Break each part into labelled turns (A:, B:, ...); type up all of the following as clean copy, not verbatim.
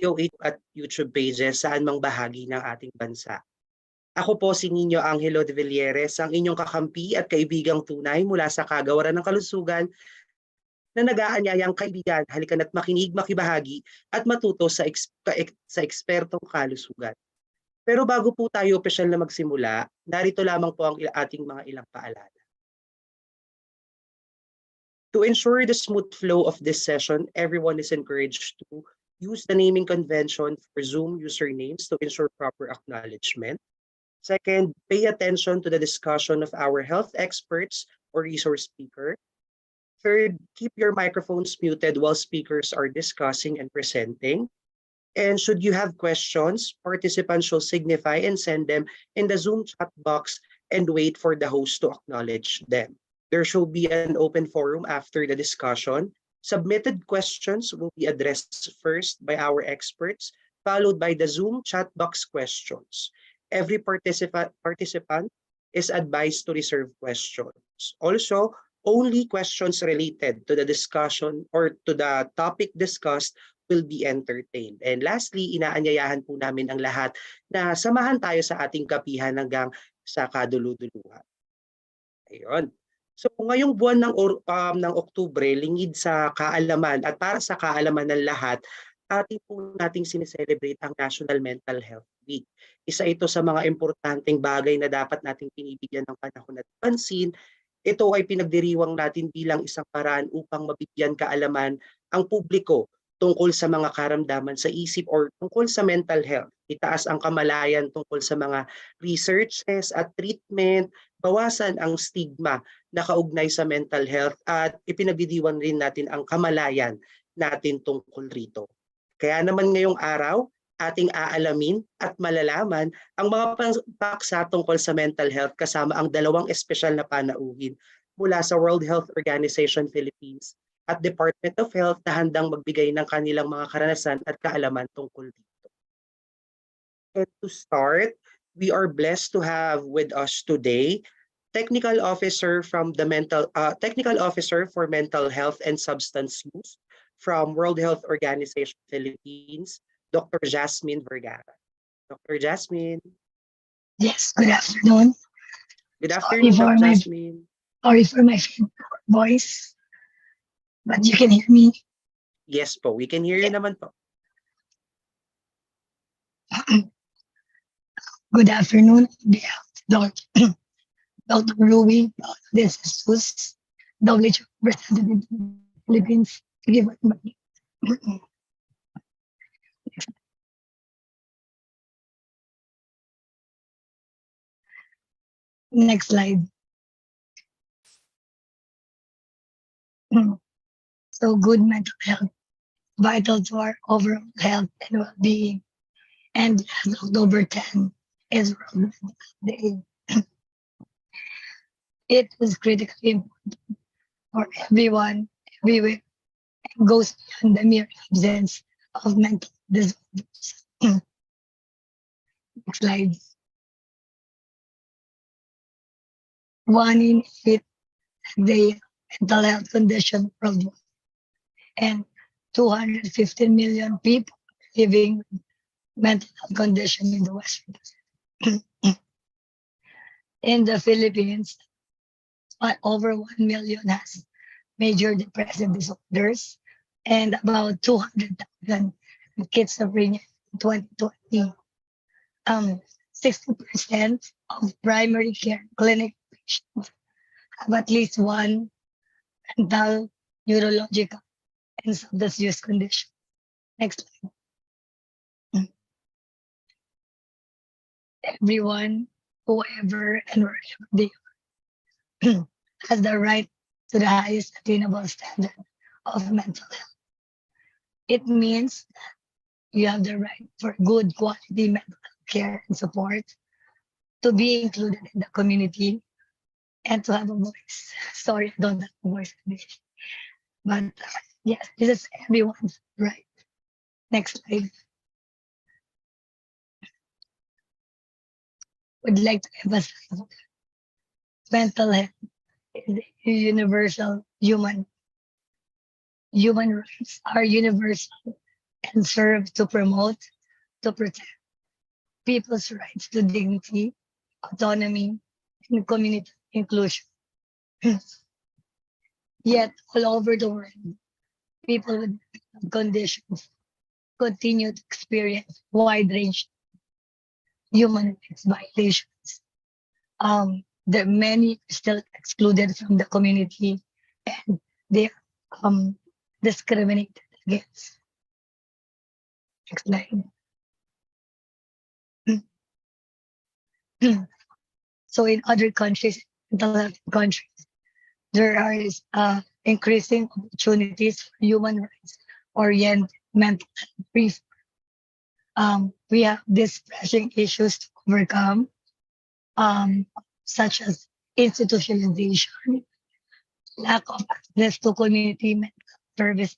A: DOH at YouTube pages saan mang bahagi ng ating bansa. Ako po si Nino Angelo de Villeres, ang inyong kakampi at kaibigang tunay mula sa Kagawaran ng Kalusugan na nag-aanyayang kaibigan, halika na't makinig, makibahagi at matuto sa ekspertong kalusugan. Pero bago po tayo opisyal na magsimula, narito lamang po ang ating mga ilang paalala. To ensure the smooth flow of this session, everyone is encouraged to use the naming convention for Zoom usernames to ensure proper acknowledgement. Second, pay attention to the discussion of our health experts or resource speaker. Third, keep your microphones muted while speakers are discussing and presenting. And should you have questions, participants should signify and send them in the Zoom chat box and wait for the host to acknowledge them. There should be an open forum after the discussion. Submitted questions will be addressed first by our experts, followed by the Zoom chat box questions. Every participant is advised to reserve questions. Also, only questions related to the discussion or to the topic discussed will be entertained. And lastly, inaanyayahan po namin ang lahat na samahan tayo sa ating kapihan hanggang sa kaduluduluhan. Ayun. So ngayong buwan ng Oktubre, lingid sa kaalaman at para sa kaalaman ng lahat, ating po nating sineselebrate ang National Mental Health Week. Isa ito sa mga importanteng bagay na dapat nating pinibigyan ng panahon at pansin. Ito ay pinagdiriwang natin bilang isang paraan upang mabigyan kaalaman ang publiko tungkol sa mga karamdaman sa isip or tungkol sa mental health. Itaas ang kamalayan tungkol sa mga researches at treatment, bawasan ang stigma na kaugnay sa mental health at ipinagdidiwan rin natin ang kamalayan natin tungkol rito. Kaya naman ngayong araw, ating aalamin at malalaman ang mga paksa tungkol sa mental health kasama ang dalawang espesyal na panauhin mula sa World Health Organization Philippines at Department of Health na handang magbigay ng kanilang mga karanasan at kaalaman tungkol dito. And to start, we are blessed to have with us today Technical Officer for Mental Health and Substance Use from World Health Organization Philippines, Dr. Jasmine Vergara. Dr. Jasmine.
B: Yes, good afternoon.
A: Good afternoon, Dr. Jasmine.
B: Sorry for my voice, but you can hear me.
A: Yes po, we can hear you naman po.
B: Good afternoon, Dr. Ruby, this is Sus, DOH representative in the Philippines. Next slide. So good mental health, vital to our overall health and well-being. And October 10 is World Mental Health Day. It is critically important for everyone, everywhere, and goes beyond the mere absence of mental disorders. Next slide. 1 in 8 day mental health condition worldwide, and 215 million people living with mental health condition in the Western Pacific. In the Philippines, over 1 million has major depressive disorders, and about 200,000 schizophrenia in 2020. 60% of primary care clinic patients have at least one mental, neurological, and substance use condition. Next slide. Everyone, whoever and wherever they are, has the right to the highest attainable standard of mental health. It means that you have the right for good quality mental health care and support, to be included in the community, and to have a voice. Sorry, I don't have a voice today. But yes, this is everyone's right. Next slide. Would like to emphasize mental health is a universal human rights are universal and serve to promote, to protect people's rights to dignity, autonomy, and community inclusion. Yet, all over the world, people with conditions continue to experience wide range human rights violations. There many are still excluded from the community and they are discriminated against. Next slide. So in other countries, developed countries, there are increasing opportunities for human rights oriented mental health reform. We have these pressing issues to overcome, such as institutionalization, lack of access to community mental service,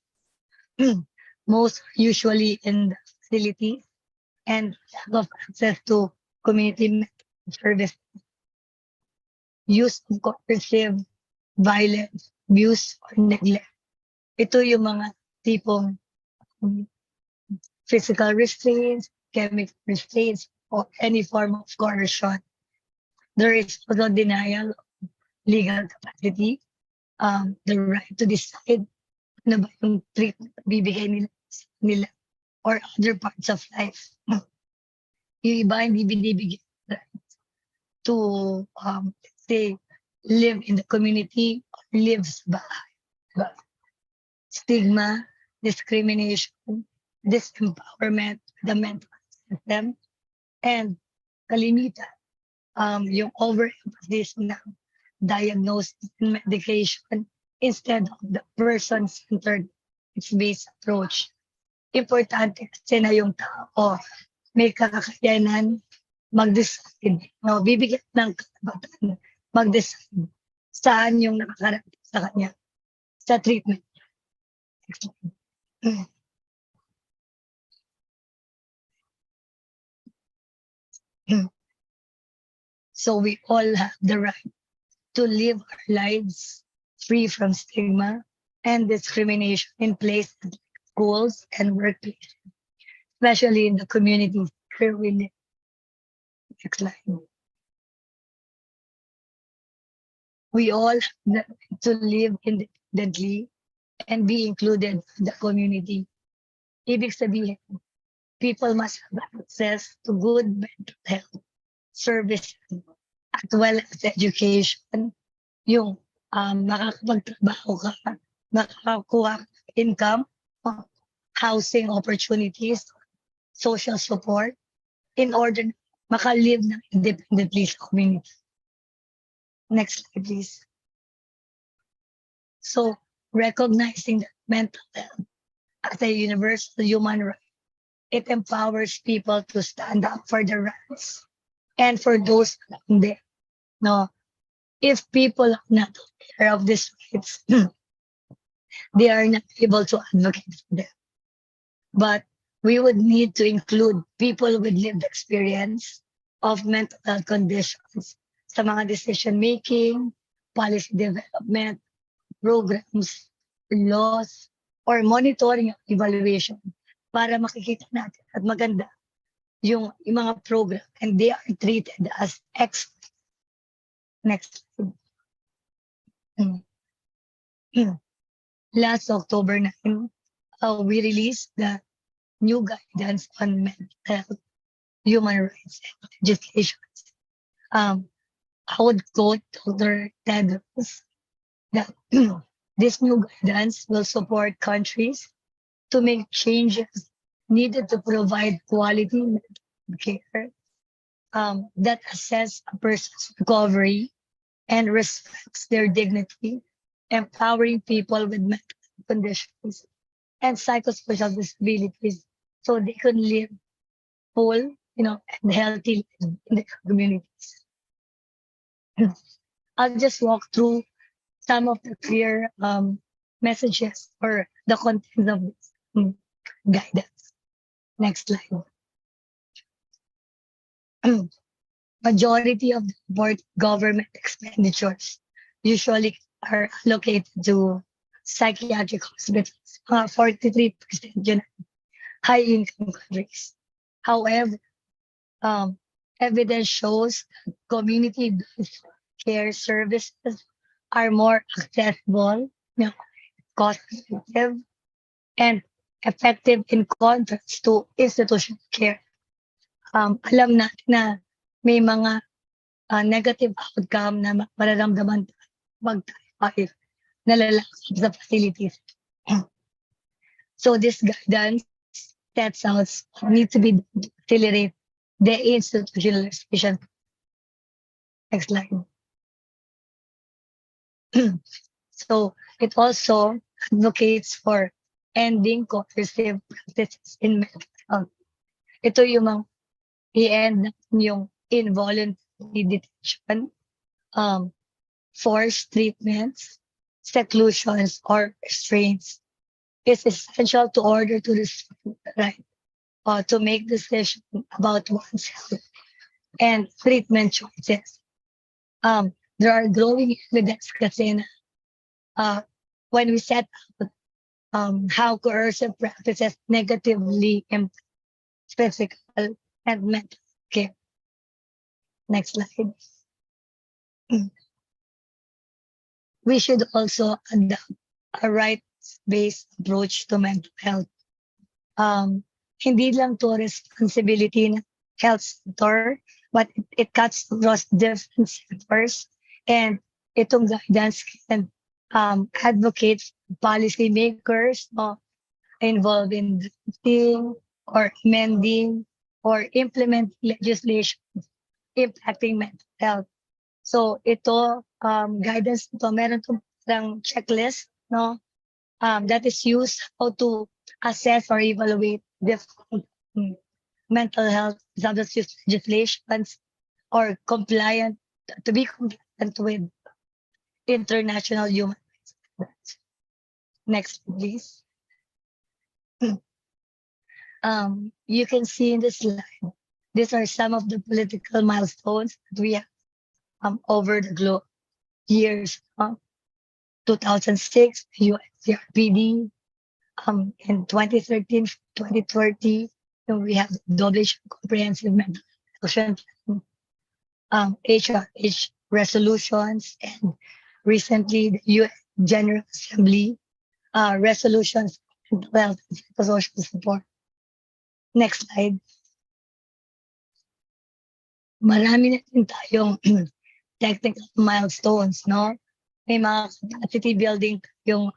B: most usually in the facility, and lack of access to community mental service, use of coercive violence, abuse, or neglect. Ito yung mga tipong physical restraints, chemical restraints, or any form of coercion. There is also denial of legal capacity, the right to decide ano ba yung treatment na bibigay nila or other parts of life. Yung iba hindi binibigyan to say live in the community or live sa bahay. Diba? Stigma, discrimination, disempowerment, the mental system, and kalimitan, yung overemphasis ng diagnosis and medication instead of the person-centered based approach. Importante kasi na yung tao may kakakayanan mag-decide. No, bibigyan ng karapatan mag-decide saan yung nakakarating sa kanya sa treatment. So we all have the right to live our lives free from stigma and discrimination in places like schools and workplaces, especially in the communities where we live. Next slide. We all have the right to live independently and be included in the community. Ibig sabihin, people must have access to good mental health services as well as education. Yung makakapagtrabaho ka, makakakuha income, housing opportunities, social support, in order makalive na independently sa community. Next slide, please. So, recognizing that mental health as a universal human right, it empowers people to stand up for their rights and for those around them. No, if people are not aware of these rights, they are not able to advocate for them. But we would need to include people with lived experience of mental health conditions sa mga decision making, policy development, programs, laws, or monitoring and evaluation para makikita natin at maganda yung mga program and they are treated as experts. Next. Last October 9, we released the new guidance on mental health, human rights, and legislations. I would quote Dr. Tedros that this new guidance will support countries to make changes needed to provide quality mental care that assess a person's recovery and respects their dignity, empowering people with mental conditions and psychosocial disabilities so they can live full, and healthy lives in the communities. I'll just walk through some of the clear messages or the content of this guidance. Next slide. Majority of the government expenditures usually are allocated to psychiatric hospitals. 43% yun. high-income countries. However, evidence shows that community-based care services are more accessible, cost-effective, and effective in contrast to institutional care. Alam natin na may mga negative outcome na mararamdaman pag tayo ay nalalakad sa facilities. So this guidance sets out need to be done to accelerate the institutionalization. Next slide. So it also advocates for ending coercive practices in mental health. Ito yung mga i-end yung involuntary detention, forced treatments, seclusions, or restraints. It's essential to order to respect the right to make decisions about one's health and treatment choices. There are growing evidence kasi na when we set out how coercive practices negatively impact physical and mental care. Next slide. We should also adopt a rights-based approach to mental health. Hindi lang to responsibility ng health sector, but it cuts across different sectors. And itong guidance can advocate policymakers involved in drafting or amending or implementing legislation impacting mental health. So ito, guidance ito, meron itong parang checklist, that is used how to assess or evaluate different mental health substance use legislations or to be compliant with international human rights standards. Next, please. You can see in this slide, these are some of the political milestones that we have over the globe. Years, 2006, UNCRPD, in 2013, 2030, we have the DOH Comprehensive Mental Health Plan, HRH resolutions, and recently the UN General Assembly resolutions on mental health and psychosocial support. Next slide. Marami na din tayong technical milestones, May mga capacity building yung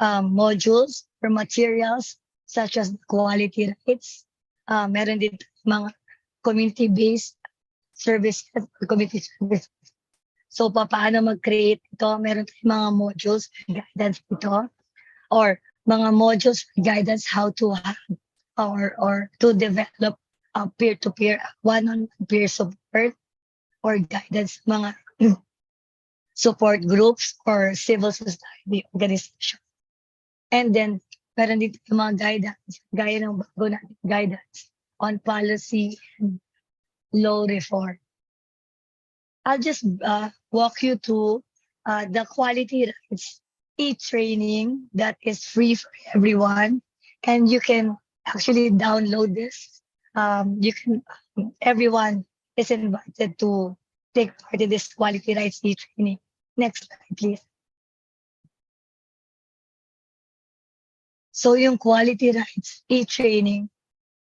B: modules or materials such as quality rights. Meron din mga community-based services or community services. So, paano mag-create ito? Meron tayong mga modules and guidance ito or mga modules and guidance how to have or to develop peer-to-peer, one-on-one peer support or guidance mga support groups or civil society organization. And then, meron dito yung mga guidance, gaya ng bago natin guidance on policy and law reform. I'll just walk you through the quality rights e-training that is free for everyone, and you can actually download this. Everyone is invited to take part in this quality rights e-training. Next slide, please. So yung quality rights e-training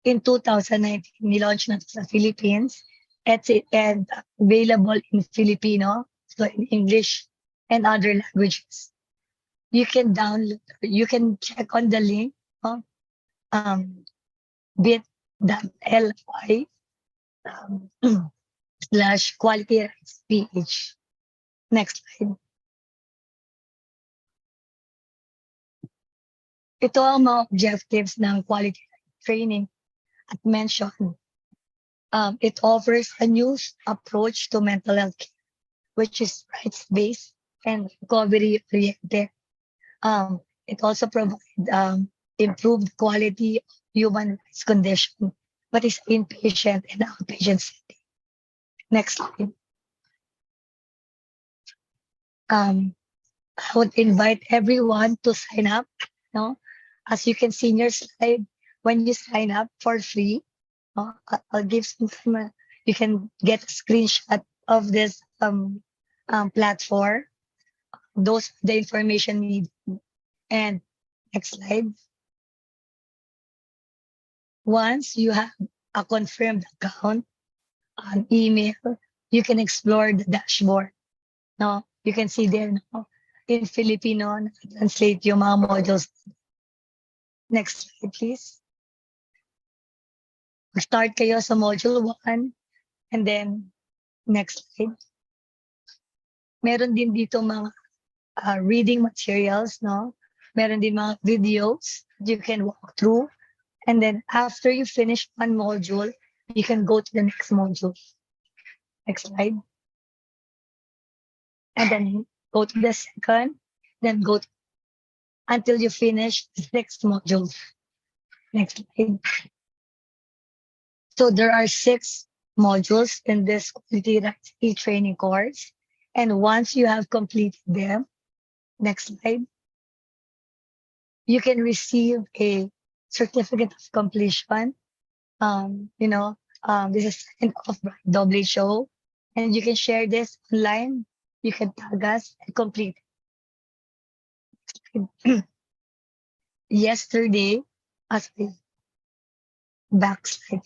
B: in 2019, nilaunch na sa Philippines and available in Filipino, so in English and other languages. You can download, you can check on the link, bit.ly / quality rights PH. Next slide. Ito ang mga objectives ng quality training at mentioned. It offers a new approach to mental health care, which is rights-based and recovery-oriented. It also provides improved quality of human rights condition, but is inpatient and outpatient setting. Next slide. I would invite everyone to sign up. As you can see in your slide, when you sign up for free, I'll give some time. You can get a screenshot of this platform. Those are the information needed. And next slide. Once you have a confirmed account on email, you can explore the dashboard. No, you can see there no, in Filipino, translate yung mga modules. Next slide, please. Start kayo sa module 1 and then next slide. Meron din dito mga reading materials, no? Meron din mga videos you can walk through. And then after you finish one module, you can go to the next module. Next slide. And then go to the second, then go to, until you finish the next module. Next slide. So there are 6 modules in this quality writing training course. And once you have completed them, next slide, you can receive a certificate of completion. This is signed off by DOH, and you can share this online. You can tag us and complete. Yesterday, backslide.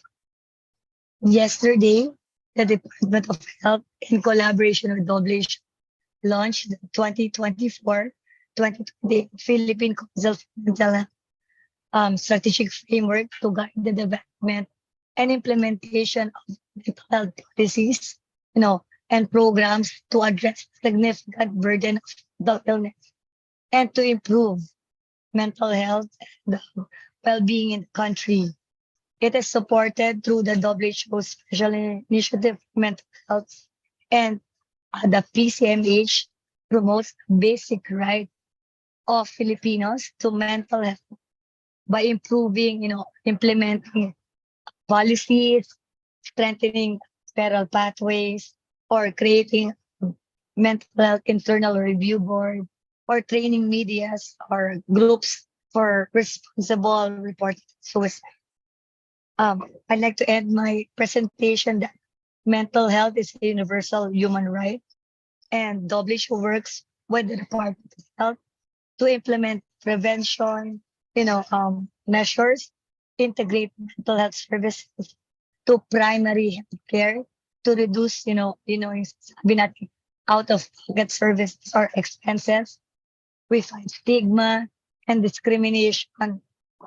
B: Yesterday, the Department of Health, in collaboration with DOH, launched the 2024-2020 Philippine Council for Mental Health strategic framework to guide the development and implementation of mental health policies, and programs to address significant burden of mental illness and to improve mental health and well-being in the country. It is supported through the WHO Special Initiative for Mental Health, and the PCMH promotes the basic right of Filipinos to mental health by improving, implementing policies, strengthening federal pathways, or creating mental health internal review board, or training medias or groups for responsible reporting suicide. I'd like to end my presentation that mental health is a universal human right, and WHO works with the Department of Health to implement prevention, measures, integrate mental health services to primary health care to reduce, sabi natin, out of pocket services or expenses. We fight stigma and discrimination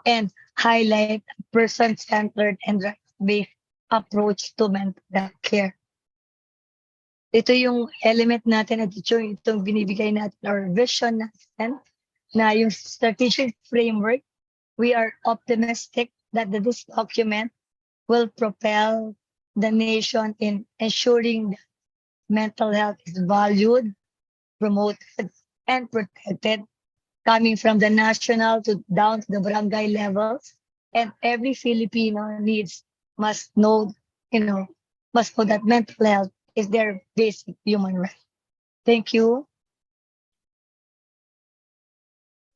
B: and highlight a person-centered and rights-based approach to mental health care. Ito yung element natin at itong binibigay natin or vision natin na yung strategic framework. We are optimistic that this document will propel the nation in ensuring that mental health is valued, promoted, and protected, coming from the national to down to the barangay levels. And every Filipino must know that mental health is their basic human right. Thank you.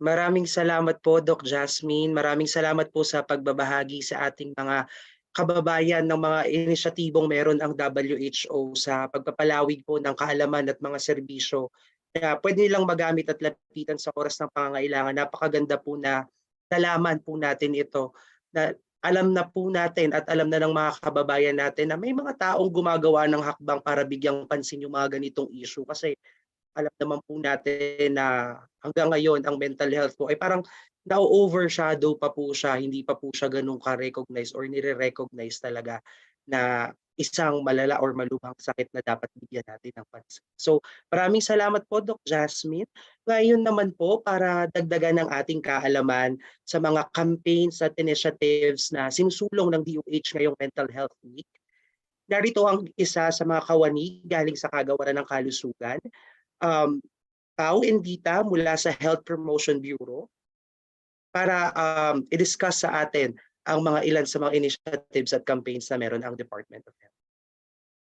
A: Maraming salamat po, Doc Jasmine. Maraming salamat po sa pagbabahagi sa ating mga kababayan ng mga inisyatibong meron ang WHO sa pagpapalawig po ng kaalaman at mga serbisyo na pwede nilang magamit at lapitan sa oras ng pangangailangan. Napakaganda po na nalaman po natin ito, na alam na po natin at alam na ng mga kababayan natin na may mga taong gumagawa ng hakbang para bigyang pansin yung mga ganitong issue, kasi alam naman po natin na hanggang ngayon ang mental health po ay parang na-overshadow pa po siya, hindi pa po siya ganun ka-recognize or nire-recognize talaga na isang malala or malubhang sakit na dapat bigyan natin ng pansin. So maraming salamat po, Doc Jasmine. Ngayon naman po, para dagdagan ng ating kaalaman sa mga campaigns at initiatives na sinusulong ng DOH ngayong Mental Health Week, narito ang isa sa mga kawani galing sa Kagawaran ng Kalusugan, Pao Endita mula sa Health Promotion Bureau, para i-discuss sa atin ang mga ilan sa mga initiatives at campaigns na meron ang Department of Health.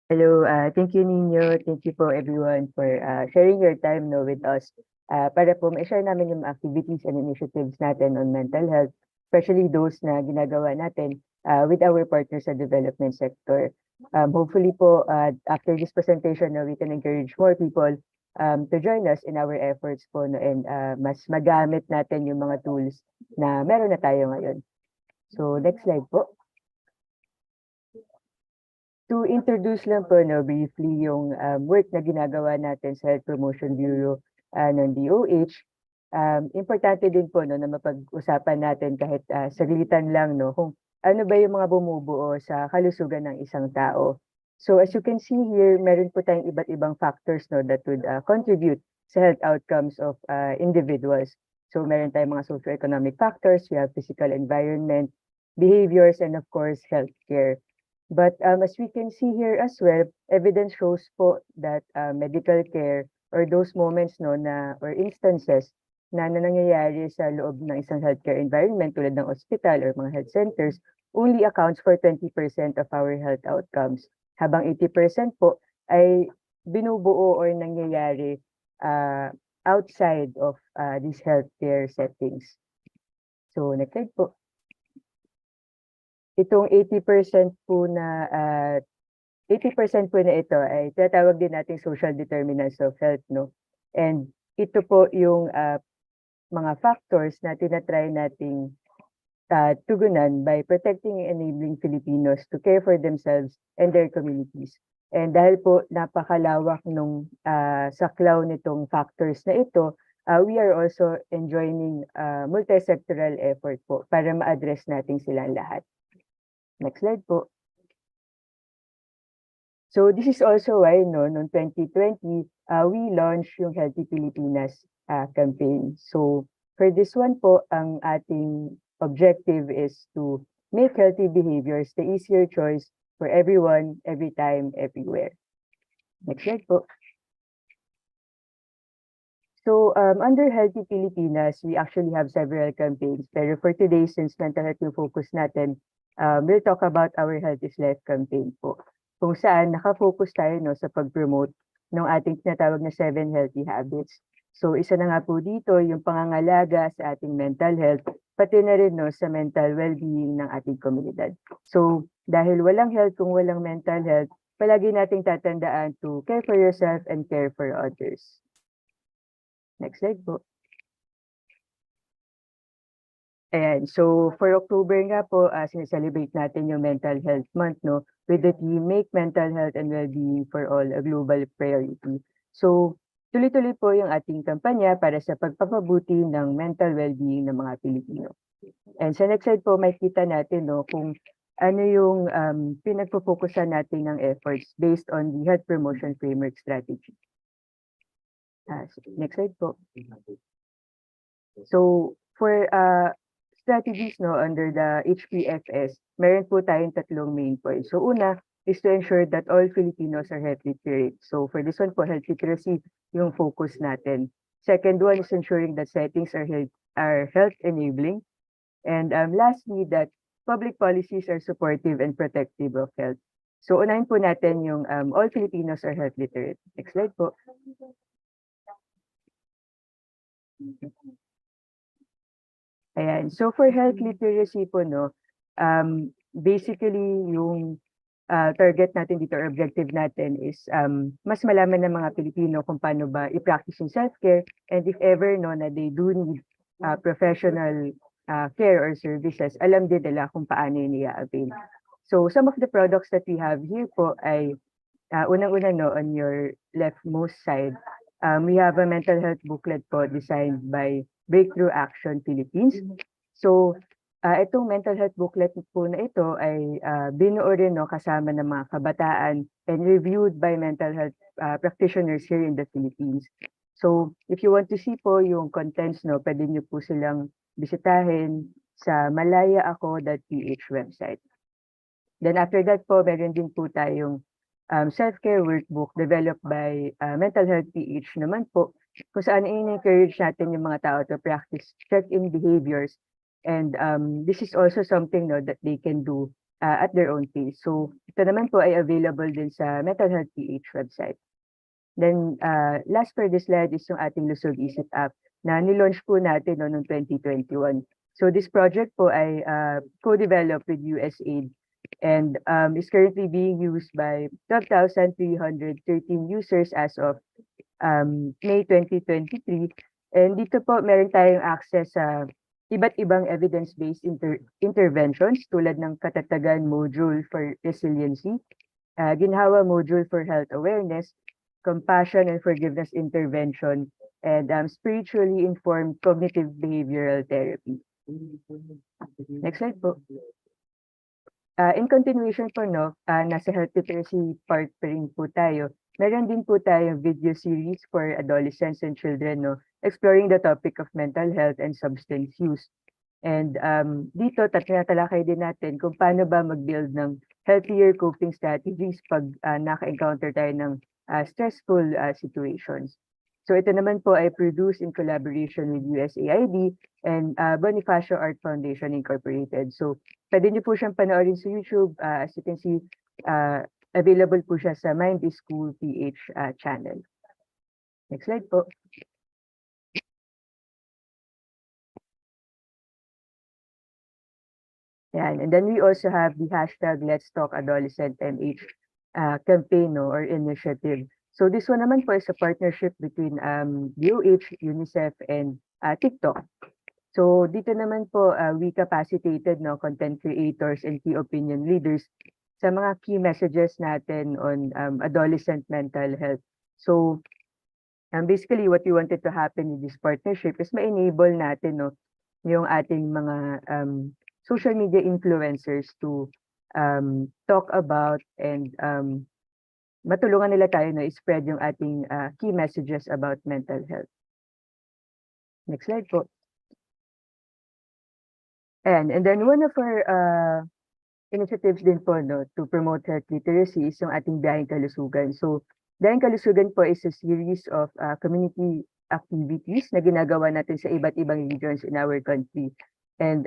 C: Hello, thank you Nino. Thank you po everyone for sharing your time with us. Para po ma-share namin yung activities and initiatives natin on mental health especially those na ginagawa natin with our partners sa development sector. Hopefully po, after this presentation, no, we can encourage more people to join us in our efforts po, no, and mas magamit natin yung mga tools na meron na tayo ngayon. So next slide po. To introduce lang po, no, briefly yung work na ginagawa natin sa Health Promotion Bureau ng DOH. Importante din po, no, na mapag-usapan natin kahit saglitan lang, no, kung ano ba yung mga bumubuo sa kalusugan ng isang tao. So as you can see here, meron po tayong iba't ibang factors, no, that would contribute sa health outcomes of individuals. So meron tayong mga socioeconomic factors, we have physical environment, behaviors, and of course, healthcare. But as we can see here as well, evidence shows po that medical care or those moments, no, na or instances na nangyayari sa loob ng isang healthcare environment tulad ng hospital or mga health centers only accounts for 20% of our health outcomes. Habang 80% po ay binubuo or nangyayari outside of these healthcare settings. So next slide po. Itong 80% po na 80% po na ito ay tinatawag din nating social determinants of health, no? And ito po yung mga factors na tinatry nating tugunan by protecting and enabling Filipinos to care for themselves and their communities. And dahil po napakalawak nung saklaw nitong factors na ito, we are also enjoining multi-sectoral effort po para ma-address natin silang lahat. Next slide po. So this is also why, no, noong 2020, we launched yung Healthy Pilipinas campaign. So for this one po, ang ating objective is to make healthy behaviors the easier choice for everyone, every time, everywhere. Next slide po. So under Healthy Pilipinas, we actually have several campaigns. Pero for today, since mental health yung focus natin, we'll talk about our Health is Life campaign po. Kung saan nakafocus tayo, no, sa pag-promote ng ating tinatawag na 7 healthy habits. So isa na nga po dito yung pangangalaga sa ating mental health, pati na rin, no, sa mental well-being ng ating komunidad. So dahil walang health kung walang mental health, palagi nating tatandaan to care for yourself and care for others. Next slide po. Ayan, so for October nga po, sineselebrate natin yung Mental Health Month, no, with the theme Make Mental Health and Wellbeing for All a Global Priority. So tuloy-tuloy po yung ating kampanya para sa pagpapabuti ng mental well-being ng mga Pilipino. And sa next slide po, makikita natin, no, kung ano yung pinagpo-focusan natin ng efforts based on the Health Promotion Framework Strategy. Next slide po. So for strategies, no, under the HPFS, meron po tayong tatlong main points. So una is to ensure that all Filipinos are health literate. So for this one po, health literacy yung focus natin. Second one is ensuring that settings are health enabling. And lastly, that public policies are supportive and protective of health. So unahin po natin yung all Filipinos are health literate. Next slide po. Ayan. So for health literacy po, no, basically yung target natin dito or objective natin is mas malaman ng mga Pilipino kung paano ba i-practice yung self-care, and if ever, no, na they do need professional care or services, alam din nila kung paano yun i-avail. So some of the products that we have here po ay unang-una, no, on your leftmost side, we have a mental health booklet po designed by Breakthrough Action Philippines. So itong mental health booklet po na ito ay binuo rin, no, kasama ng mga kabataan and reviewed by mental health practitioners here in the Philippines. So if you want to see po yung contents, no, pwede niyo po silang bisitahin sa malayaako.ph website. Then after that po, meron din po tayong self-care workbook developed by Mental Health PH naman po, kung saan in-encourage natin yung mga tao to practice check-in behaviors. And this is also something, no, that they can do at their own pace. So ito naman po ay available din sa Mental Health PH website. Then last for this slide is yung ating Lusog Isip app na nilaunch po natin, no, noong 2021. So this project po ay co-developed with USAID and is currently being used by 12,313 users as of May 2023. And dito po meron tayong access sa iba't ibang evidence-based interventions tulad ng katatagan module for resiliency, ginhawa module for health awareness, compassion and forgiveness intervention, and spiritually informed cognitive behavioral therapy. Next slide po. In continuation po, no, nasa health literacy part pa rin po tayo. Meron din po tayong video series for adolescents and children, no, exploring the topic of mental health and substance use. And dito, tinatalakay din natin kung paano ba mag-build ng healthier coping strategies pag naka-encounter tayo ng stressful situations. So ito naman po ay produced in collaboration with USAID and Bonifacio Art Foundation Incorporated. So pwede niyo po siyang panoorin sa YouTube. As you can see, available po siya sa Mind is School PH channel. Next slide po. Yan. And then we also have the hashtag Let's Talk Adolescent MH campaign, no, or initiative. So this one naman po is a partnership between DOH, UNICEF, and TikTok. So dito naman po, we capacitated, no, content creators and key opinion leaders sa mga key messages natin on adolescent mental health. So basically what we wanted to happen with this partnership is ma-enable natin, no, yung ating mga social media influencers to talk about and matulungan nila tayo na i-spread yung ating key messages about mental health. Next slide po. And then one of our initiatives din po, no, to promote health literacy is yung ating Biyaheng Kalusugan. So Biyaheng Kalusugan po is a series of community activities na ginagawa natin sa iba't ibang regions in our country. And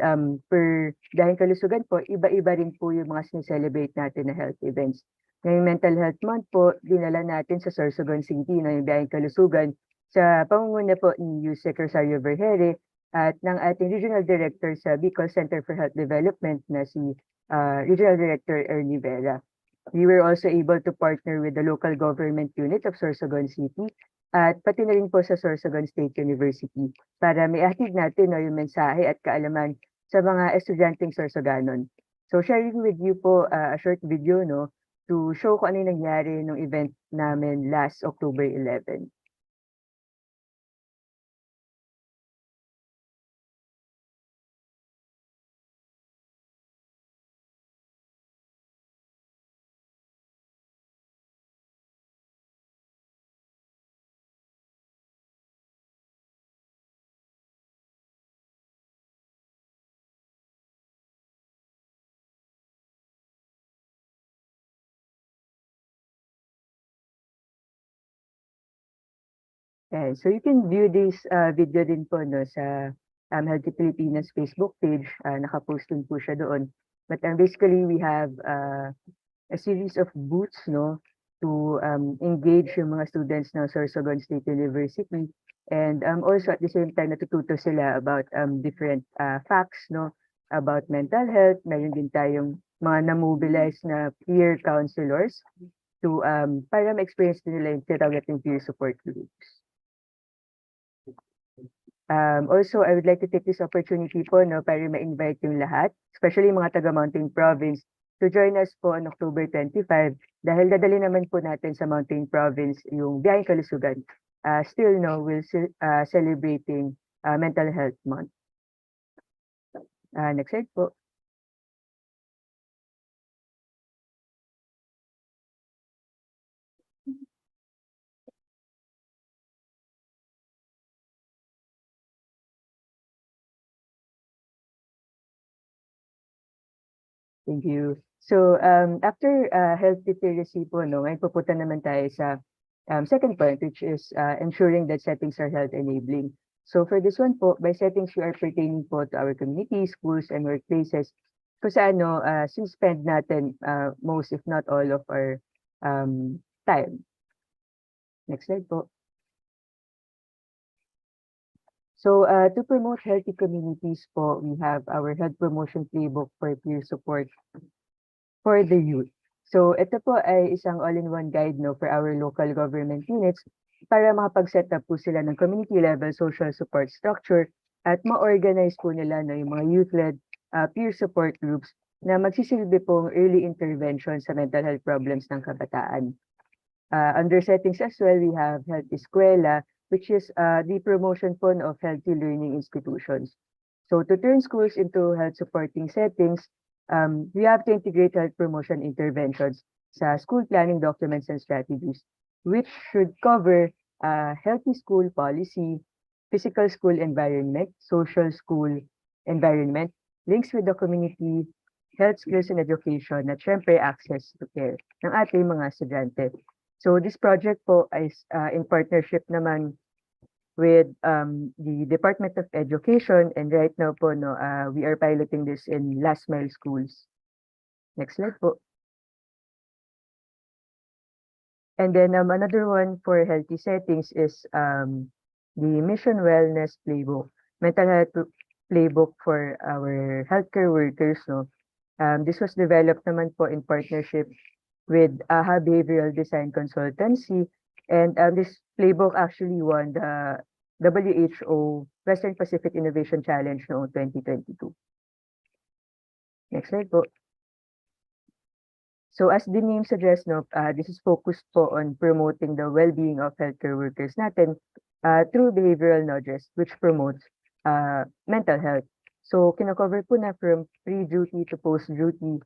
C: per Biyaheng Kalusugan po, iba-iba rin po yung mga sineselebrate natin na health events. Ngayong Mental Health Month po, dinala natin sa Sorsogon City na yung Biyaheng Kalusugan sa pangunguna po ni Yusek Rosario Vergere at ng ating Regional Director sa Bicol Center for Health Development na si Regional Director Ernie Vera. We were also able to partner with the local government unit of Sorsogon City at pati na rin po sa Sorsogon State University para may atid natin, no, yung mensahe at kaalaman sa mga estudyanteng Sorsoganon. So sharing with you po a short video, no, to show kung ano yung nangyari nung event namin last October 11. Okay, so you can view this video din po, no, sa Healthy Pilipinas Facebook page. Nakapost din po siya doon. But basically, we have a series of booths, no, to engage yung mga students ng Sorsogon State University. And also at the same time, natututo sila about different facts, no, about mental health. Meron din tayong mga na-mobilize na peer counselors to para ma-experience nila yung tinatawag nating peer support groups. Also, I would like to take this opportunity po, no, para ma-invite yung lahat, especially mga taga Mountain Province, to join us po on October 25 dahil dadali naman po natin sa Mountain Province yung Biyaheng Kalusugan. Still, no, we're celebrating Mental Health Month. Next slide po. Thank you. So after health literacy po, no, ngayon pupunta naman tayo sa second point, which is ensuring that settings are health enabling. So for this one po, by settings we are pertaining po to our communities, schools, and workplaces kung saan, no, spend natin most if not all of our time. Next slide po. So to promote healthy communities po, we have our health promotion playbook for peer support for the youth. So ito po ay isang all-in-one guide no for our local government units para makapag-set up po sila ng community level social support structure at ma-organize po nila no yung mga youth-led peer support groups na magsisilbi pong early intervention sa mental health problems ng kabataan. Under settings as well, we have Health Eskwela, which is the promotion po of healthy learning institutions. So to turn schools into health supporting settings, we have to integrate health promotion interventions sa school planning documents and strategies, which should cover healthy school policy, physical school environment, social school environment, links with the community, health skills and education, at syempre access to care ng ating mga estudyante. So this project po is in partnership naman with the Department of Education, and right now po no we are piloting this in last mile schools. Next slide po. And then another one for healthy settings is the Mission Wellness Playbook, mental health playbook for our healthcare workers no. This was developed naman po in partnership with AHA Behavioral Design Consultancy, and this playbook actually won the WHO Western Pacific Innovation Challenge noong 2022. Next slide po. So as the name suggests, no, this is focused po on promoting the well-being of healthcare workers natin through behavioral nudges, which promotes mental health. So kinakover po na from pre-duty to post-duty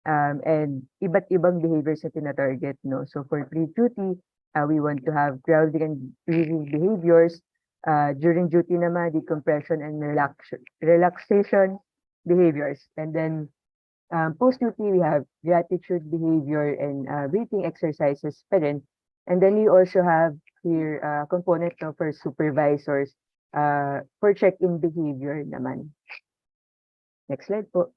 C: and iba't ibang behaviors na tina-target, no? So for pre-duty, we want to have grounding and breathing behaviors. During duty naman, decompression and relaxation behaviors. And then post-duty, we have gratitude behavior and breathing exercises pa rin. And then we also have here component no, for supervisors for check-in behavior naman. Next slide po.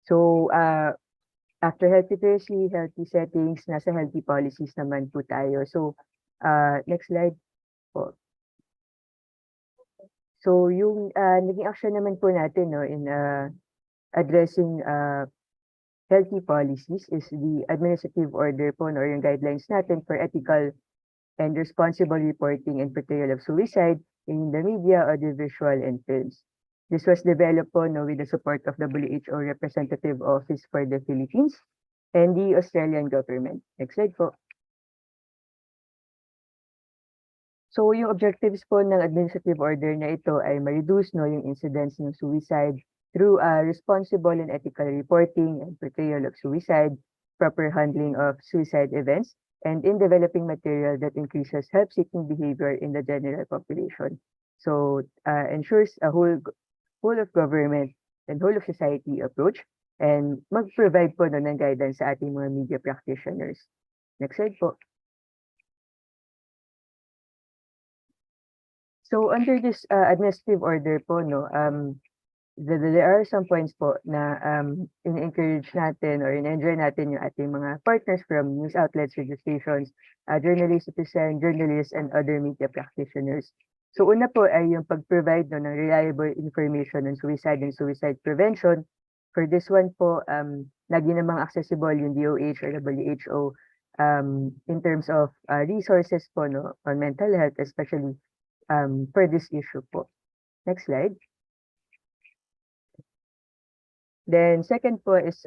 C: So, after healthy literacy, healthy settings, nasa healthy policies naman po tayo. So, next slide po. So, yung naging action naman po natin no, in addressing healthy policies is the administrative order po no, or yung guidelines natin for ethical and responsible reporting and portrayal of suicide in the media, audiovisual, and films. This was developed po no, with the support of WHO Representative Office for the Philippines and the Australian government. Next slide po. So yung objectives po ng administrative order na ito ay ma-reduce no, yung incidence ng suicide through responsible and ethical reporting and portrayal of suicide, proper handling of suicide events, and in developing material that increases help-seeking behavior in the general population. So ensures a whole of government and whole of society approach and mag-provide po no, ng guidance sa ating mga media practitioners. Next slide po. So under this administrative order po, no, there are some points po na in-encourage natin or in-enjoy natin yung ating mga partners from news outlets, radio stations, journalists, citizen, journalists, and other media practitioners. So una po ay yung pag-provide no, ng reliable information on suicide and suicide prevention. For this one po, lagi namang accessible yung DOH or WHO in terms of resources po no, on mental health, especially for this issue po. Next slide. Then second po is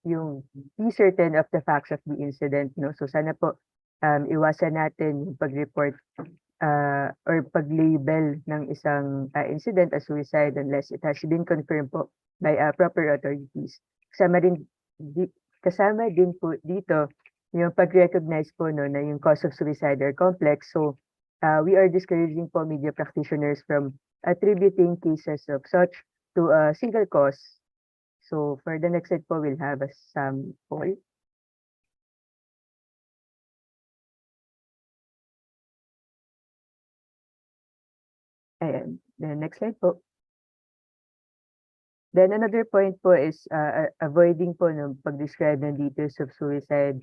C: yung be certain of the facts of the incident. No? So sana po iwasan natin yung pag-report or pag-label ng isang incident as suicide unless it has been confirmed po by proper authorities. Kasama din po dito yung pag-recognize po no, na yung cause of suicide are complex. So we are discouraging po media practitioners from attributing cases of such to a single cause. So for the next slide po, we'll have a sample. Ayan, the next slide po. Then another point po is avoiding po ng pag-describe ng details of suicide,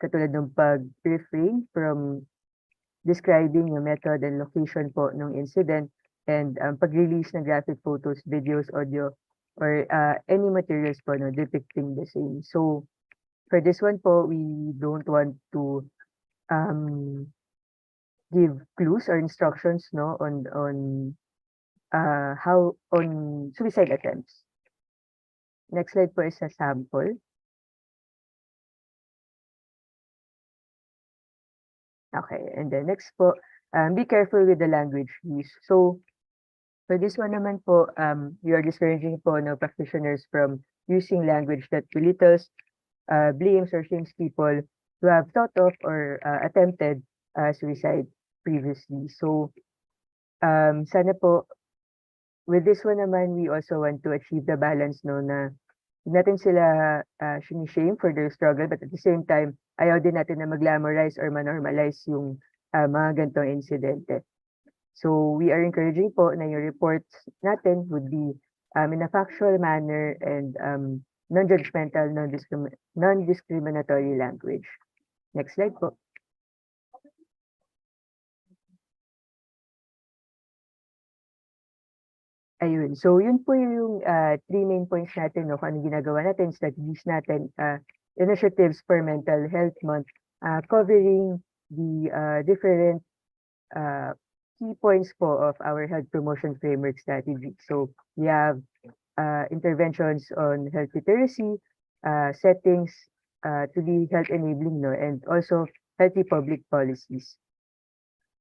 C: katulad ng pag-refrain from describing yung method and location po ng incident, and pag-release ng graphic photos, videos, audio, or any materials po no, depicting the same. So for this one po, we don't want to give clues or instructions no on how on suicide attempts. Next slide po is a sample. Okay, and then next po, be careful with the language use. So for this one naman po, we are discouraging po no practitioners from using language that belittles, blames, or shames people who have thought of or attempted suicide previously. So sana po, with this one naman, we also want to achieve the balance no na hindi natin sila shame for their struggle, but at the same time, ayaw din natin na mag-glamorize or ma-normalize yung mga ganitong insidente. So we are encouraging po na yung reports natin would be in a factual manner and non-judgmental, non-discriminatory language. Next slide po. Ayun. So yun po yung 3 main points natin, no, kung anong ginagawa natin, strategies natin, initiatives for Mental Health Month, covering the different key points po of our health promotion framework strategy. So we have interventions on health literacy, settings to be health enabling, no, and also healthy public policies.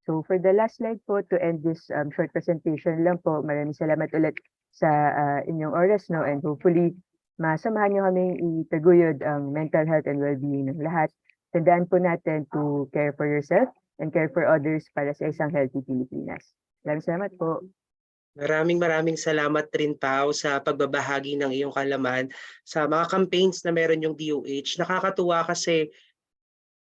C: So for the last slide po, to end this short presentation lang po, maraming salamat ulit sa inyong oras, no, and hopefully masamahan nyo kaming itaguyod ang mental health and well-being ng lahat. Tandaan po natin to care for yourself and care for others para sa isang healthy Pilipinas. Maraming salamat po.
A: Maraming salamat rin, Pao, sa pagbabahagi ng iyong kalaman sa mga campaigns na meron yung DOH. Nakakatuwa kasi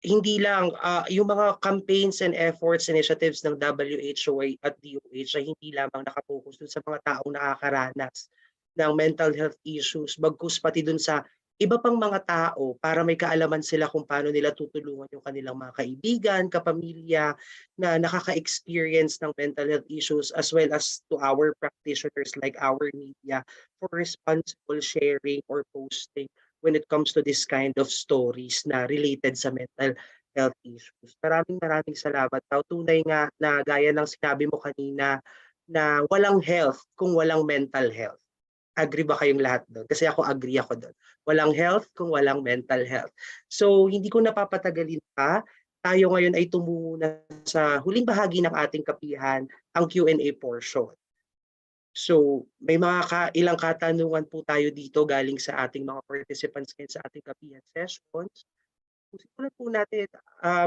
A: hindi lang yung mga campaigns and efforts, initiatives ng WHO at DOH ay hindi lamang nakapokus dun sa mga taong nakakaranas ng mental health issues, bagkus pati dun sa iba pang mga tao para may kaalaman sila kung paano nila tutulungan yung kanilang mga kaibigan, kapamilya na nakaka-experience ng mental health issues, as well as to our practitioners like our media for responsible sharing or posting when it comes to this kind of stories na related sa mental health issues. Maraming salamat. Tunay nga na gaya ng sinabi mo kanina na walang health kung walang mental health. Agree ba kayong lahat doon? Kasi ako agree ako doon. Walang health kung walang mental health. So hindi ko napapatagalin pa. Tayo ngayon ay tumungo na sa huling bahagi ng ating kapihan, ang Q&A portion. So, may mga ilang katanungan po tayo dito galing sa ating mga participants ngayon sa ating kapihan sessions. Simulan po natin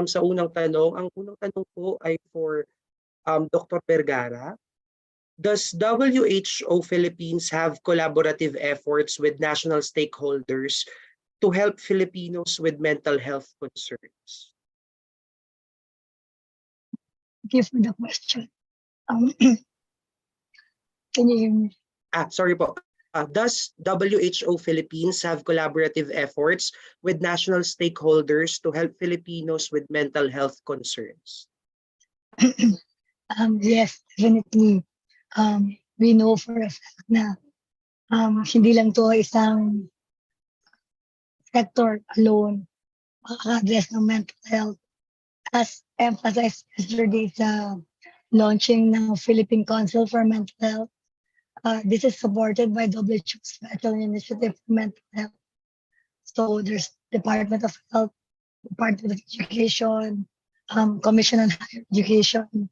A: sa unang tanong. Ang unang tanong po ay for Dr. Vergara. Does WHO Philippines have collaborative efforts with national stakeholders to help Filipinos with mental health concerns?
B: Thank you for the question. Can you hear me?
A: Sorry po. Does WHO Philippines have collaborative efforts with national stakeholders to help Filipinos with mental health concerns?
B: Yes, definitely. We know for a fact na hindi lang to isang sector alone makaka-address ng mental health. As emphasized yesterday sa launching ng Philippine Council for Mental Health, this is supported by WHO Special Initiative for Mental Health. So there's Department of Health, Department of Education, Commission on Higher Education,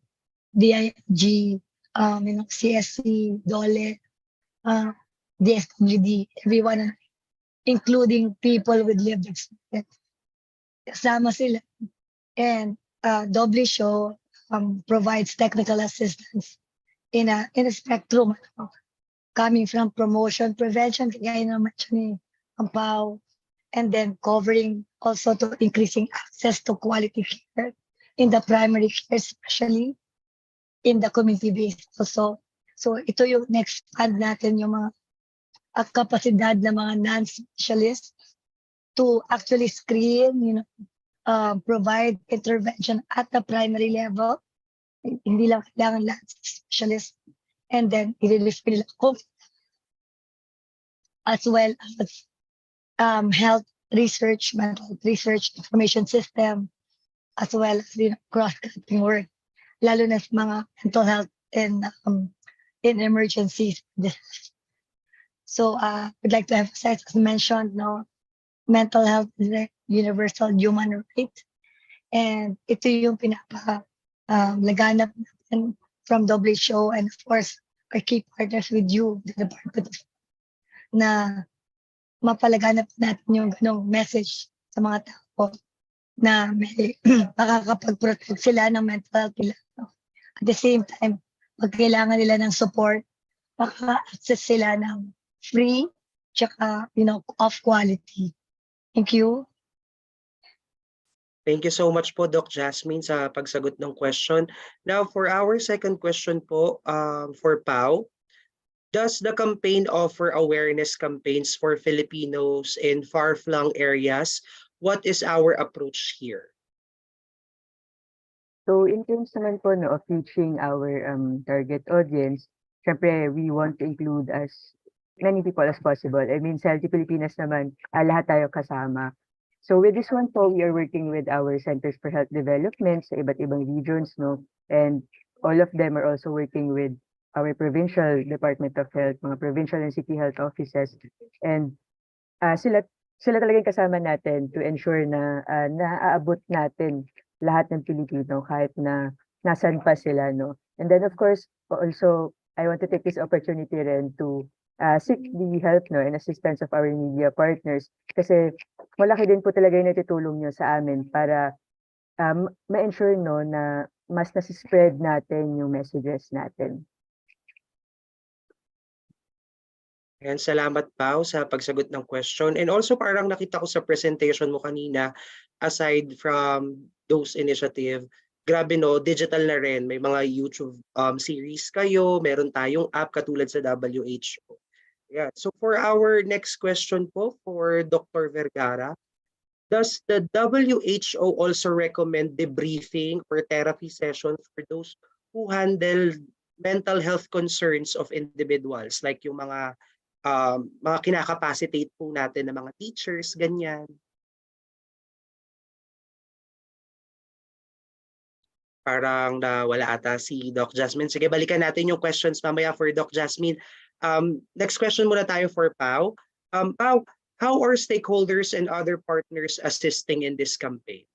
B: DIG, CSC, DOLE, DSWD, everyone, including people with lived experience. Kasama sila. And WHO provides technical assistance in a spectrum coming from promotion, prevention, kagaya na mention ni Ampao, and then covering also to increasing access to quality care in the primary care, especially in the community-based also. So ito yung next fund natin, yung mga kapasidad ng mga non-specialists to actually screen, provide intervention at the primary level. Hindi lang kailangan lahat sa specialist. And then, i-refer nila COVID as well as health research, mental health research, information system, as well as cross-cutting work, lalo na sa mga mental health and in emergencies. So I'd like to emphasize, as mentioned, no, mental health is a universal human right. And ito yung laganap natin from WHO and of course our key partners with you, the Department of, na mapalaganap natin yung ganong message sa mga tao na may makakapag-protect sila ng mental health nila. No? At the same time, pag kailangan nila ng support, maka-access sila ng free, tsaka, of quality. Thank you.
A: Thank you so much po, Doc Jasmine, sa pagsagot ng question. Now, for our second question po, for Pau, does the campaign offer awareness campaigns for Filipinos in far-flung areas? What is our approach here?
C: So in terms naman po no, of reaching our target audience, syempre we want to include as many people as possible. I mean, sa LG Pilipinas naman, lahat tayo kasama. So with this one po, we are working with our Centers for Health Development sa iba't ibang regions, no? And all of them are also working with our provincial Department of Health, mga provincial and city health offices. And sila talagang kasama natin to ensure na naaabot natin lahat ng Pilipino kahit na nasan pa sila, no? And then of course, also, I want to take this opportunity rin to seek the help no, and assistance of our media partners kasi malaki din po talaga yung natutulong nyo sa amin para ma-ensure no, na mas nasi-spread natin yung messages natin.
A: And salamat Pao sa pagsagot ng question. And also parang nakita ko sa presentation mo kanina, aside from those initiative, grabe no, digital na rin. May mga YouTube series kayo, meron tayong app katulad sa WHO. Yeah. So for our next question po for Dr. Vergara, does the WHO also recommend debriefing or therapy sessions for those who handle mental health concerns of individuals like yung mga kinakapacitate po natin ng mga teachers, ganyan? Parang nawala ata si Doc Jasmine. Sige, balikan natin yung questions mamaya for Doc Jasmine. Next question muna tayo for Pau. Pau, how are stakeholders and other partners assisting in this campaign?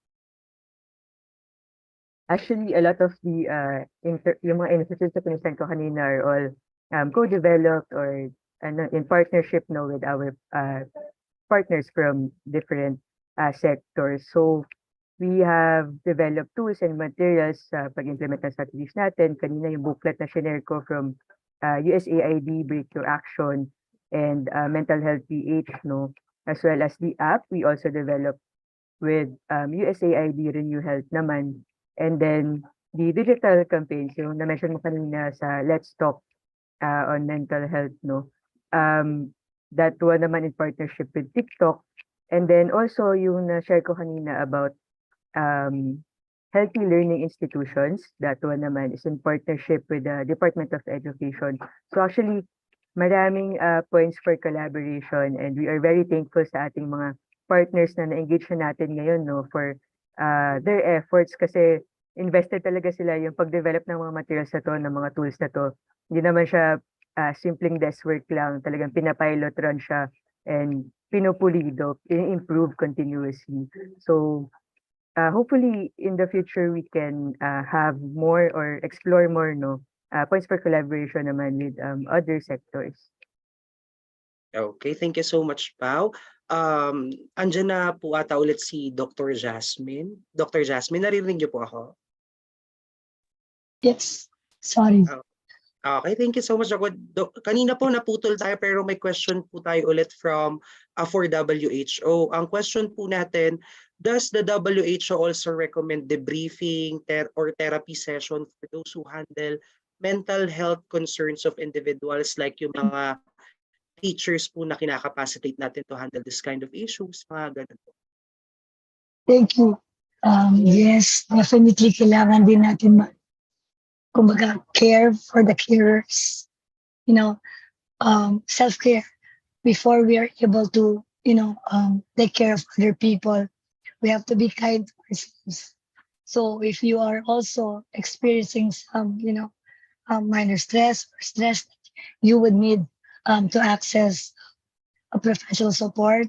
C: Actually, a lot of the yung mga initiatives na pinag ko kanina are all co-developed or in partnership no, with our partners from different sectors. So we have developed tools and materials pag-implement ng strategies natin. Kanina yung booklet na shinare ko from USAID Breakthrough Action and Mental Health PH, no, as well as the app we also developed with USAID Renew Health naman, and then the digital campaigns yung na-mention mo kanina sa Let's Talk on mental health, no, that one naman in partnership with TikTok, and then also yung na-share ko kanina about healthy learning institutions, that one naman is in partnership with the Department of Education. So actually, maraming points for collaboration and we are very thankful sa ating mga partners na na-engage na natin ngayon no, for their efforts kasi invested talaga sila yung pag-develop ng mga materials na to, ng mga tools na to. Hindi naman siya simpleng desk work lang, talagang pinapilot run siya and pinupulido, improve continuously. So hopefully in the future we can have more or explore more no points for collaboration naman with other sectors.
A: Okay, thank you so much, Pau. Andyan na po ata ulit si Dr. Jasmine. Dr. Jasmine, naririnig niyo po ako?
B: Yes, sorry.
A: Okay, thank you so much. Kanina po naputol tayo pero may question po tayo ulit from for WHO. Ang question po natin, does the WHO also recommend debriefing or therapy session for those who handle mental health concerns of individuals like yung mga teachers po na kinakapacitate natin to handle this kind of issues, mga ganun po?
B: Thank you. Yes, definitely kailangan din natin kumbaga care for the carers. You know, self-care before we are able to, take care of other people. We have to be kind to ourselves. So if you are also experiencing some, minor stress or stress, you would need to access a professional support.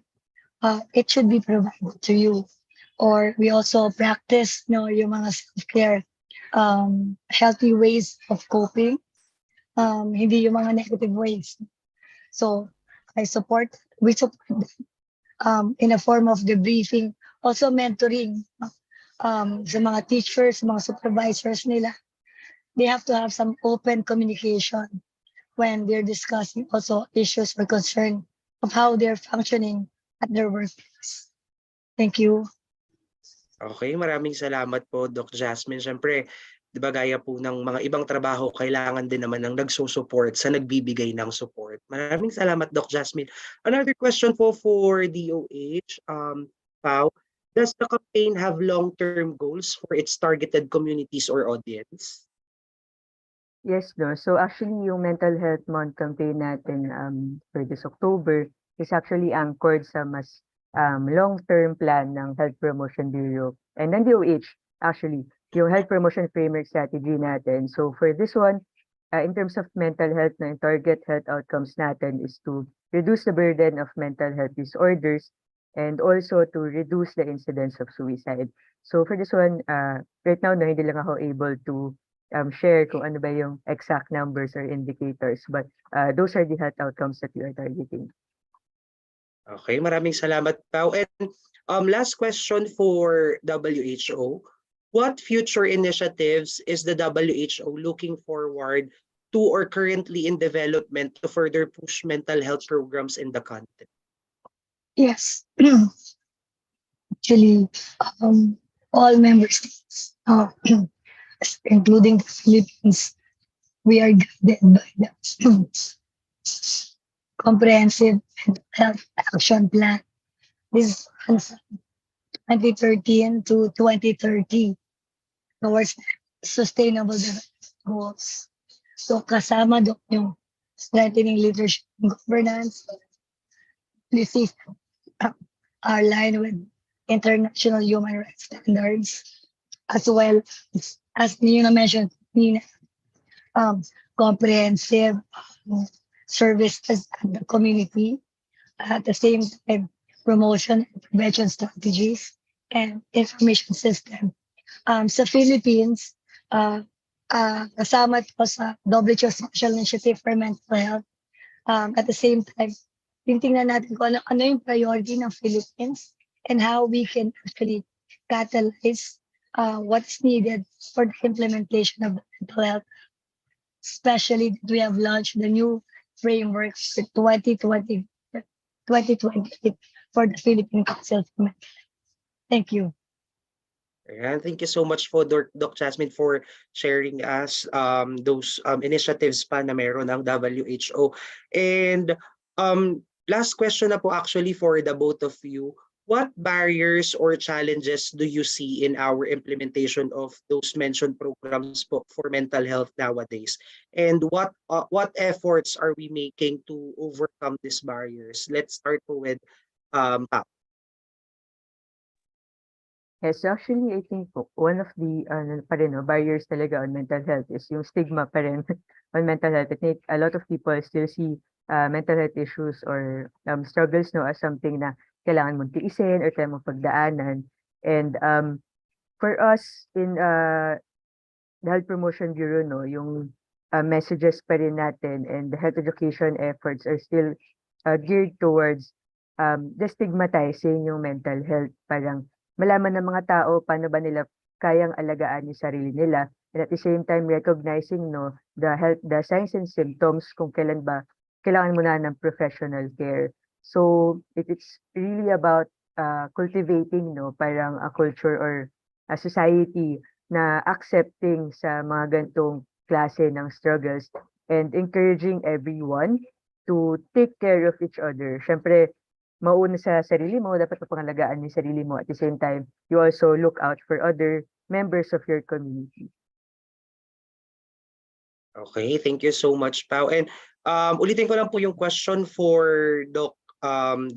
B: It should be provided to you. Or we also practice, yung mga self-care, healthy ways of coping, hindi yung mga negative ways. So we support them in a form of debriefing, also mentoring sa mga teachers, mga supervisors nila. They have to have some open communication when they're discussing also issues or concern of how they're functioning at their workplace. Thank you.
A: Okay, maraming salamat po, Doc Jasmine. Siyempre, 'di ba gaya po ng mga ibang trabaho, kailangan din naman ng nagso-support sa nagbibigay ng support. Maraming salamat, Doc Jasmine. Another question po for DOH, Pao, does the campaign have long-term goals for its targeted communities or audience?
C: Yes, no. So actually yung Mental Health Month campaign natin for this October is actually anchored sa mas long-term plan ng Health Promotion Bureau and ng DOH actually yung Health Promotion Framework Strategy natin. So for this one, in terms of mental health na yung target health outcomes natin is to reduce the burden of mental health disorders and also to reduce the incidence of suicide. So for this one, right now, no, hindi lang ako able to share kung ano ba yung exact numbers or indicators, but those are the health outcomes that we are targeting.
A: Okay, maraming salamat, Pao. And last question for WHO. What future initiatives is the WHO looking forward to or currently in development to further push mental health programs in the country?
B: Yes. Actually, all member states, including the Philippines, we are guided by the comprehensive mental health action plan. This is 2013 to 2030 towards sustainable development goals. So kasama doon yung strengthening leadership and governance, policies are aligned with international human rights standards, as well as you mentioned, Nina, comprehensive services at the community, at the same time, promotion and prevention strategies and information system. Sa Philippines, kasama ito sa WHO Special Initiative for Mental Health. At the same time, tingnan natin kung ano yung priority ng Philippines and how we can actually catalyze what is needed for the implementation of mental health. Especially that we have launched the new framework for 2028 for the Philippine Council for Mental Health. Thank you.
A: Ayan, thank you so much for Doc Jasmine for sharing us those initiatives pa na meron ng WHO. And last question na po actually for the both of you. What barriers or challenges do you see in our implementation of those mentioned programs for mental health nowadays? And what efforts are we making to overcome these barriers? Let's start with Pao.
C: Yes, actually, I think one of the pa rin, no, barriers talaga on mental health is yung stigma pa rin on mental health. I think a lot of people still see mental health issues or struggles, no, as something na kailangan mong tiisin or kaya mong pagdaanan. And for us in the Health Promotion Bureau, no, yung messages pa rin natin and the health education efforts are still geared towards destigmatizing yung mental health. Parang malaman ng mga tao paano ba nila kayang alagaan yung sarili nila, and at the same time recognizing, no, the signs and symptoms kung kailan ba kailangan mo na ng professional care. So it's really about cultivating, no, parang a culture or a society na accepting sa mga ganitong klase ng struggles and encouraging everyone to take care of each other. Syempre, mauna sa sarili mo, dapat mapangalagaan yung sarili mo. At the same time, you also look out for other members of your community.
A: Okay, thank you so much, Pao. And ulitin ko lang po yung question for Doc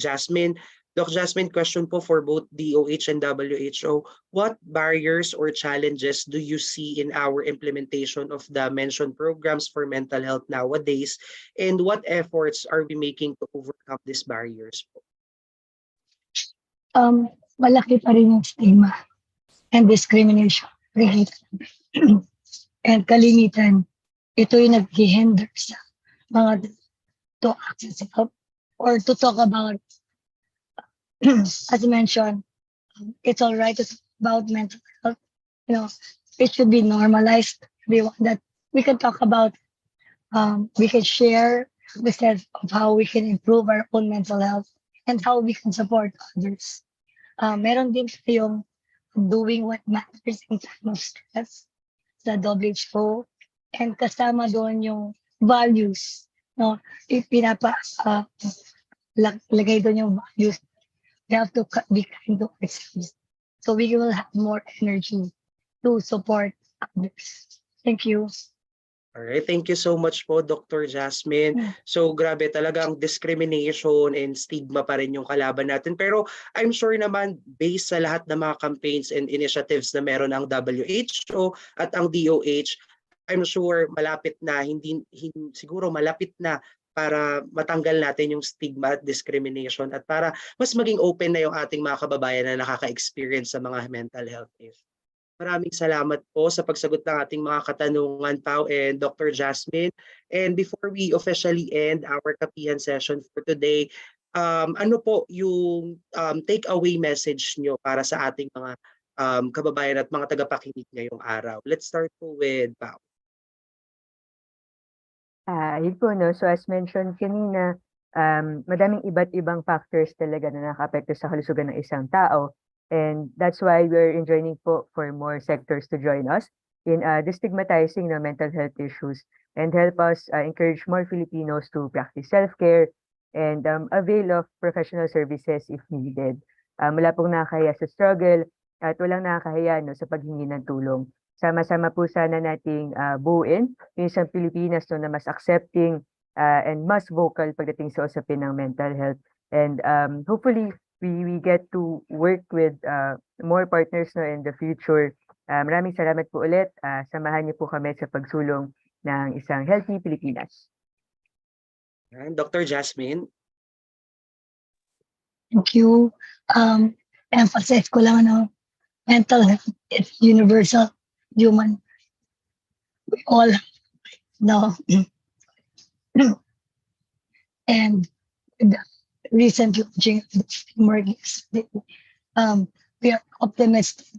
A: Jasmine. Doc Jasmine, question po for both DOH and WHO. What barriers or challenges do you see in our implementation of the mentioned programs for mental health nowadays? And what efforts are we making to overcome these barriers po?
B: Malaki pa rin yung stigma and discrimination related. And kalimitan, ito yung nag-hinder sa mga to access help or to talk about, as mentioned, it's all right to talk about mental health. You know, it should be normalized. Everyone that we can talk about, we can share the sense of how we can improve our own mental health and how we can support others. Meron din yung doing what matters in time of stress sa WHO, and kasama doon yung values, no? Ipinapa lagay doon yung values. We have to be kind to ourselves so we will have more energy to support others. Thank you.
A: Alright, thank you so much po, Dr. Jasmine. So grabe talagang discrimination and stigma pa rin yung kalaban natin. Pero I'm sure naman based sa lahat ng mga campaigns and initiatives na meron ang WHO at ang DOH, I'm sure malapit na, siguro malapit na para matanggal natin yung stigma at discrimination at para mas maging open na yung ating mga kababayan na nakaka-experience sa mga mental health issues. Maraming salamat po sa pagsagot ng ating mga katanungan, Pao and Dr. Jasmine. And before we officially end our Kapihan session for today, ano po yung take-away message nyo para sa ating mga kababayan at mga tagapakinig ngayong araw? Let's start po with Pao.
C: Yun po, no? So as mentioned kanina, madaming iba't ibang factors talaga na nakapekto sa kalusugan ng isang tao. And that's why we're enjoining po for more sectors to join us in destigmatizing the mental health issues and help us encourage more Filipinos to practice self-care and avail of professional services if needed. Wala pong nakakahiya sa struggle at walang nakakahiya, no, sa paghingi ng tulong. Sama-sama po sana nating buuin yung isang Pilipinas, no, na mas accepting and mas vocal pagdating sa usapin ng mental health. And hopefully, we get to work with more partners, no, in the future. Maraming salamat po ulit. Samahan niyo po kami sa pagsulong ng isang healthy Pilipinas.
A: Dr. Jasmine.
B: Thank you. Emphasize ko lang, no, mental health is universal, human. We all know. And the recent launching of the framework yesterday, we are optimistic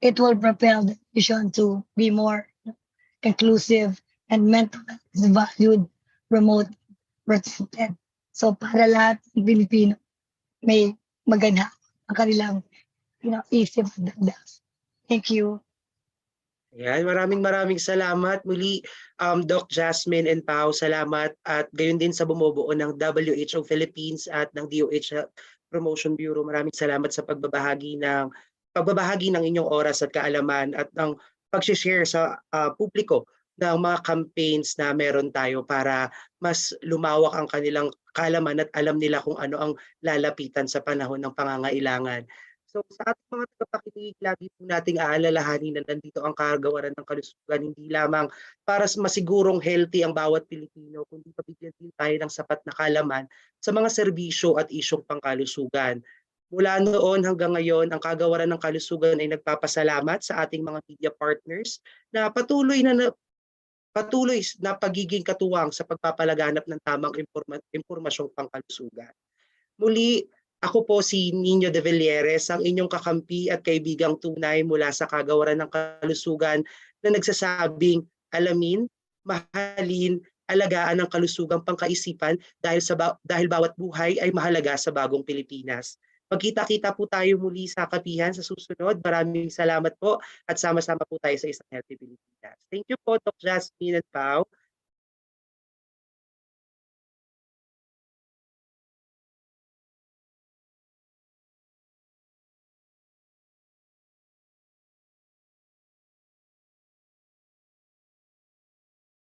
B: it will propel the vision to be more inclusive and mental health is valued, promoted, protected. So para lahat ng Pilipino may maganda ang kanilang isip at dagdag. Thank you.
A: Yan, maraming salamat. Muli, Doc Jasmine and Pao, salamat. At gayon din sa bumubuo ng WHO Philippines at ng DOH Promotion Bureau. Maraming salamat sa pagbabahagi ng inyong oras at kaalaman at ng pag-share sa publiko ng mga campaigns na meron tayo para mas lumawak ang kanilang kaalaman at alam nila kung ano ang lalapitan sa panahon ng pangangailangan. So sa ating mga tagapakinig, lagi po nating aalalahanin na nandito ang kagawaran ng kalusugan, hindi lamang para masigurong healthy ang bawat Pilipino, kundi mabigyan din tayo ng sapat na kaalaman sa mga serbisyo at isyong pangkalusugan. Mula noon hanggang ngayon, ang kagawaran ng kalusugan ay nagpapasalamat sa ating mga media partners na patuloy na pagiging katuwang sa pagpapalaganap ng tamang impormasyong pangkalusugan. Muli, ako po si Nino de Villeres, ang inyong kakampi at kaibigang tunay mula sa kagawaran ng kalusugan na nagsasabing alamin, mahalin, alagaan ang kalusugang pangkaisipan dahil bawat buhay ay mahalaga sa bagong Pilipinas. Magkita-kita po tayo muli sa Kapihan sa susunod. Maraming salamat po at sama-sama po tayo sa isang healthy Pilipinas. Thank you po, Dr. Jasmine at Pao.